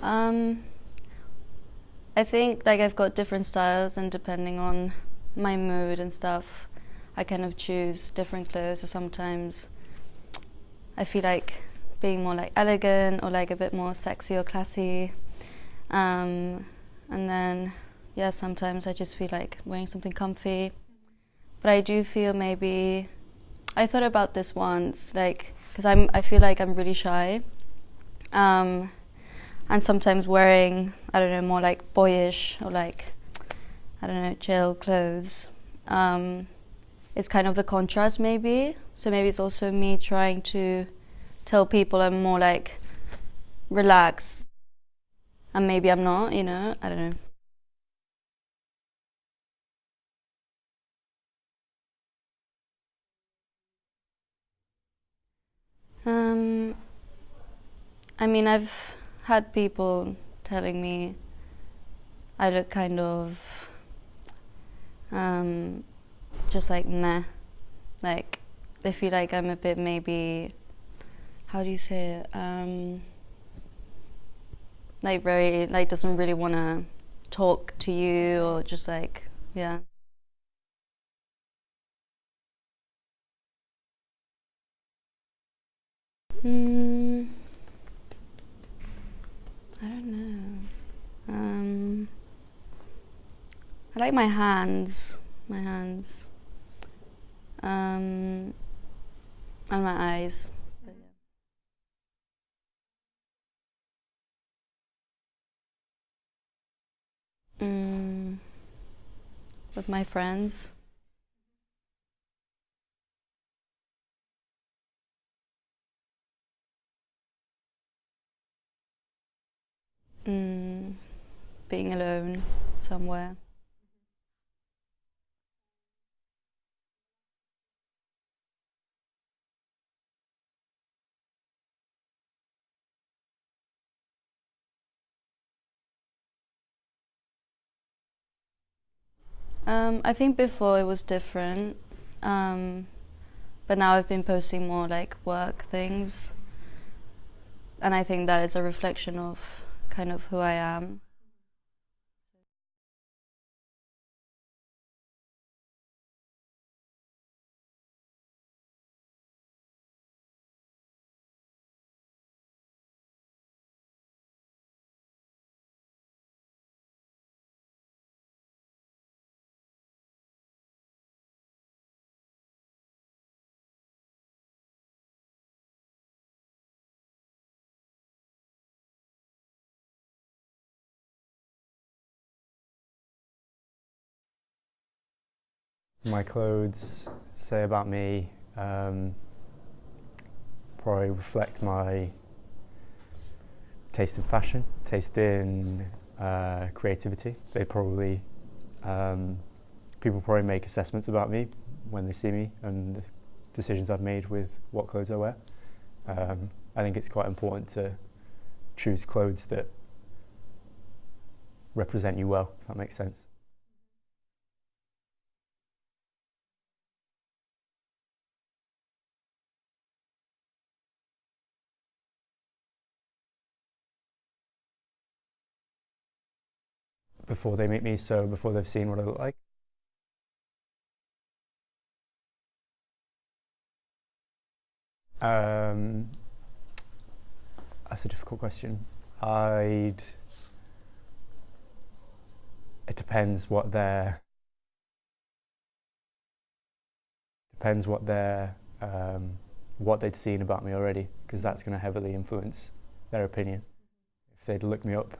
Um, I think like I've got different styles, and depending on my mood and stuff, I kind of choose different clothes. So sometimes I feel like being more like elegant or like a bit more sexy or classy. And then, yeah, sometimes I just feel like wearing something comfy. But I do feel maybe, I thought about this once, like, because I feel like I'm really shy. Um, and sometimes wearing, I don't know, more like boyish or like, I don't know, chill clothes. It's kind of the contrast maybe. So maybe it's also me trying to tell people I'm more like relaxed, and maybe I'm not, I don't know. Um, I mean, I've had people telling me I look kind of um, just like meh. Like, they feel like I'm a bit maybe, how do you say it? Like, very, like, doesn't really want to talk to you, or just like, yeah. Mm, I don't know. I like my hands. My hands. Um, and my eyes. But yeah. With my friends. Mm, being alone somewhere. I think before it was different, um, but now I've been posting more like work things, and I think that is a reflection of kind of who I am. My clothes say about me probably reflect my taste in fashion, taste in creativity. Um, people probably make assessments about me when they see me and the decisions I've made with what clothes I wear. I think it's quite important to choose clothes that represent you well, if that makes sense. Before they meet me, so before they've seen what I look like. Um, that's a difficult question. I'd. It depends what they'd seen about me already, because that's going to heavily influence their opinion. If they'd looked me up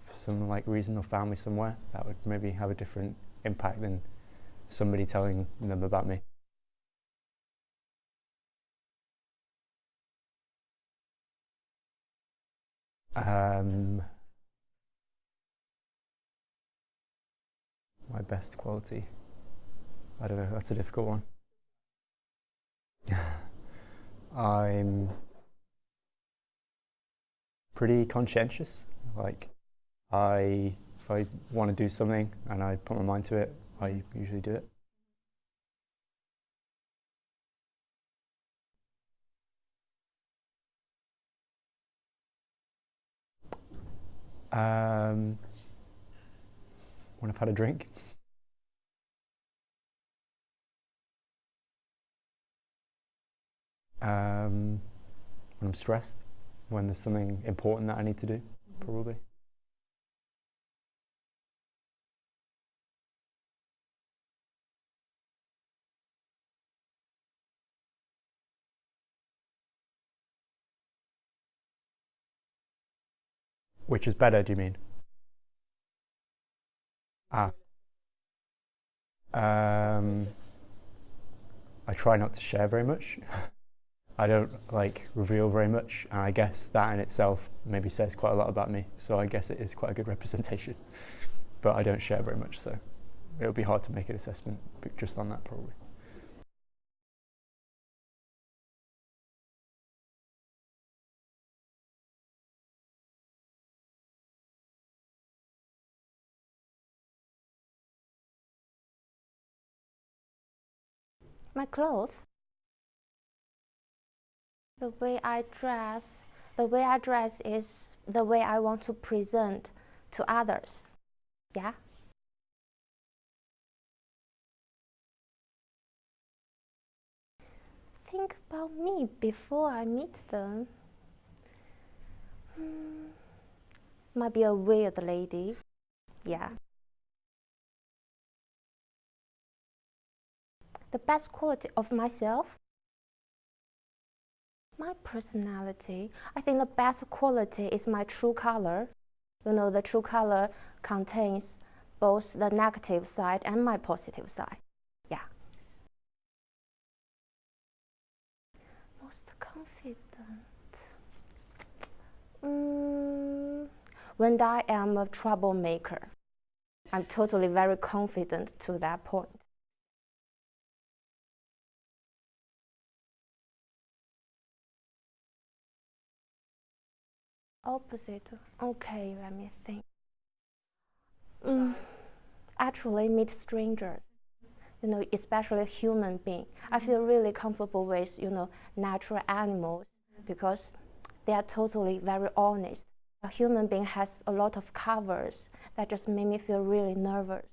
for some like reason or found me somewhere, that would maybe have a different impact than somebody telling them about me. Um, my best quality. I don't know. That's a difficult one. I'm pretty conscientious. Like, if I want to do something and I put my mind to it, I usually do it. When I've had a drink. When I'm stressed, when there's something important that I need to do, probably. Which is better, do you mean? Ah. I try not to share very much. I don't like reveal very much, and I guess that in itself maybe says quite a lot about me. So I guess it is quite a good representation. But I don't share very much, so it would be hard to make an assessment just on that, probably. My clothes, the way I dress, the way I dress is the way I want to present to others. Yeah. Think about me before I meet them. Might be a weird lady. Yeah. The best quality of myself, my personality. I think the best quality is my true color. You know, the true color contains both the negative side and my positive side. Yeah. Most confident. When I am a troublemaker, I'm totally very confident to that point. Opposite. Okay, let me think. Actually, meet strangers. You know, especially human being. I feel really comfortable with, you know, natural animals because they are totally very honest. A human being has a lot of covers that just make me feel really nervous.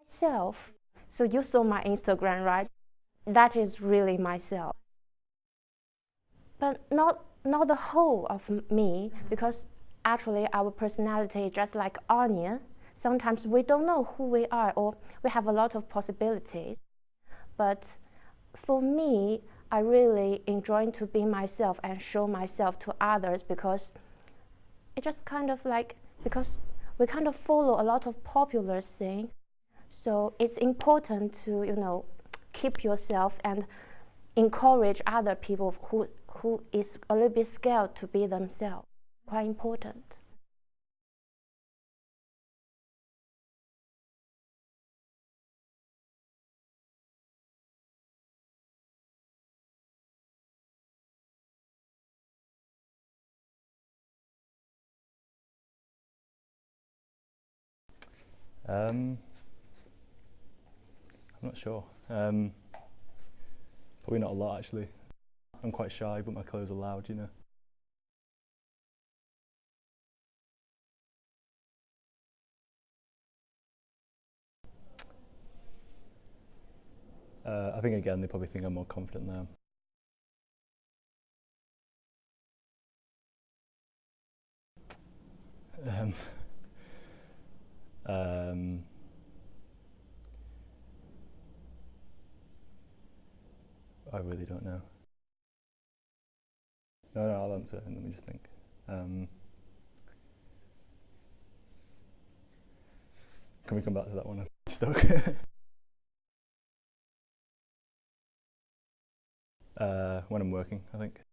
Myself. So you saw my Instagram, right? That is really myself. But not the whole of me, because actually our personality is just like onion. Sometimes we don't know who we are, or we have a lot of possibilities. But for me, I really enjoy to be myself and show myself to others because it just kind of like, because we kind of follow a lot of popular things. So it's important to, you know, keep yourself and encourage other people who is a little bit scared to be themselves. Quite important. I'm not sure. Probably not a lot, actually. I'm quite shy, but my clothes are loud, you know. I think again they probably think I'm more confident than I am. I really don't know. No, I'll answer and let me just think. Can we come back to that one? I'm stuck. When I'm working, I think.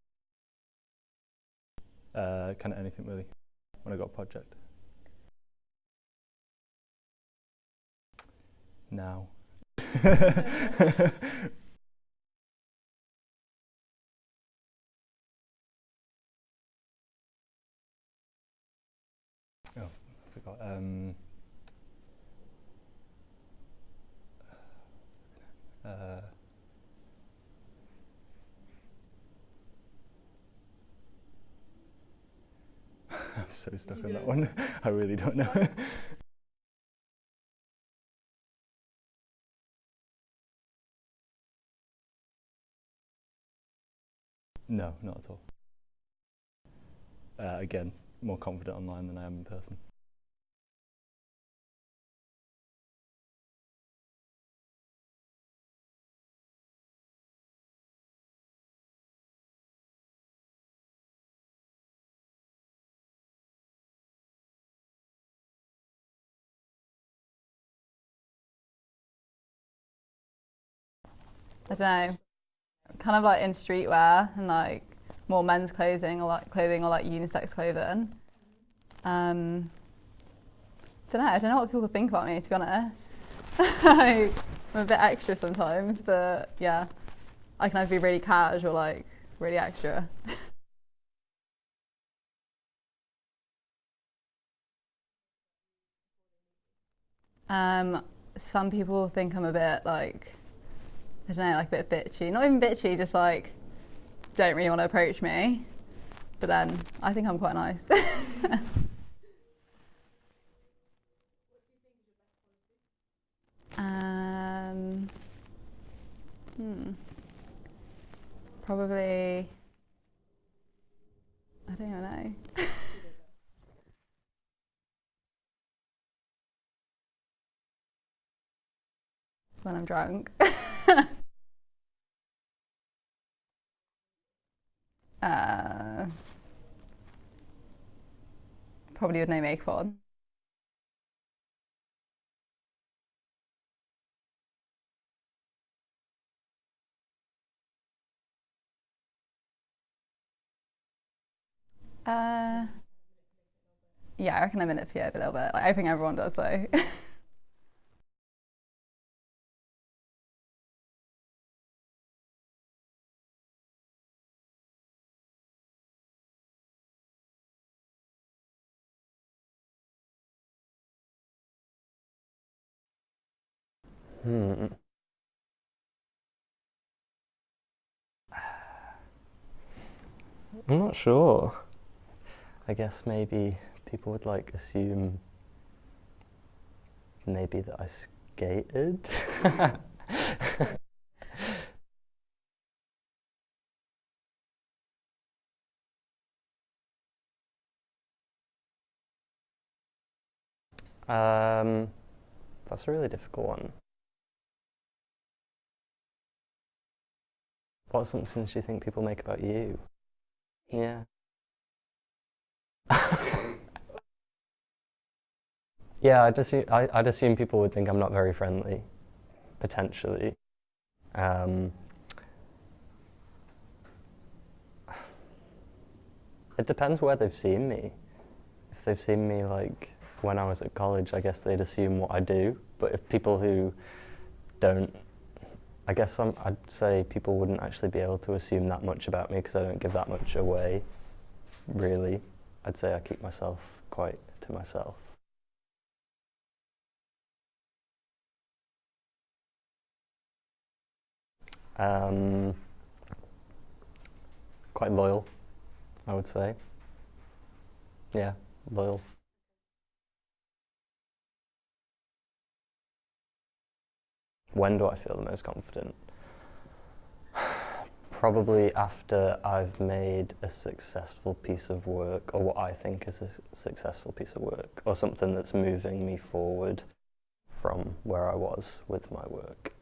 Kind of anything really. When I got a project. Now. Oh, I forgot. I'm so stuck on that one. I really don't know. No, not at all. Again, more confident online than I am in person. I don't know, kind of like in streetwear and like more men's clothing or like unisex clothing. Don't know. I don't know what people think about me, to be honest. Like, I'm a bit extra sometimes, but yeah, I can either be really cash or like really extra. Some people think I'm a bit like, I don't know, like a bit bitchy. Not even bitchy, just like don't really want to approach me. But then I think I'm quite nice. Probably, I don't even know. When I'm drunk. Probably with no makeup on. Yeah, I reckon I manipulate a little bit. Like, I think everyone does though. Hmm. I'm not sure. I guess maybe people would like assume maybe that I skated. That's a really difficult one. What assumptions do you think people make about you? Yeah. Yeah, I'd assume people would think I'm not very friendly, potentially. Um, it depends where they've seen me. If they've seen me like when I was at college, I guess they'd assume what I do. But if people who don't, I guess I'd say people wouldn't actually be able to assume that much about me because I don't give that much away, really. I'd say I keep myself quite to myself. Um, Quite loyal, I would say. Yeah, loyal. When do I feel the most confident? Probably after I've made a successful piece of work, or what I think is a successful piece of work, or something that's moving me forward from where I was with my work.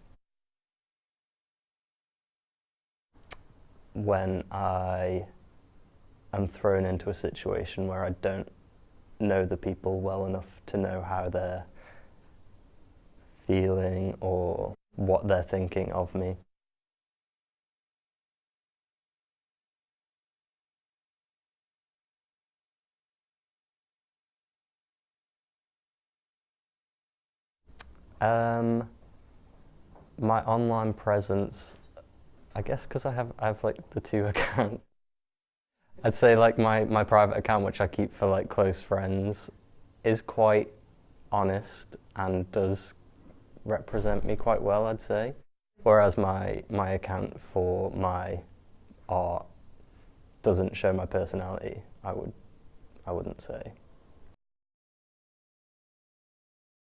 When I am thrown into a situation where I don't know the people well enough to know how they're feeling or what they're thinking of me. My online presence, I guess because I have like the two accounts. I'd say like my private account, which I keep for like close friends, is quite honest and does represent me quite well, I'd say. Whereas my account for my art doesn't show my personality, I wouldn't say.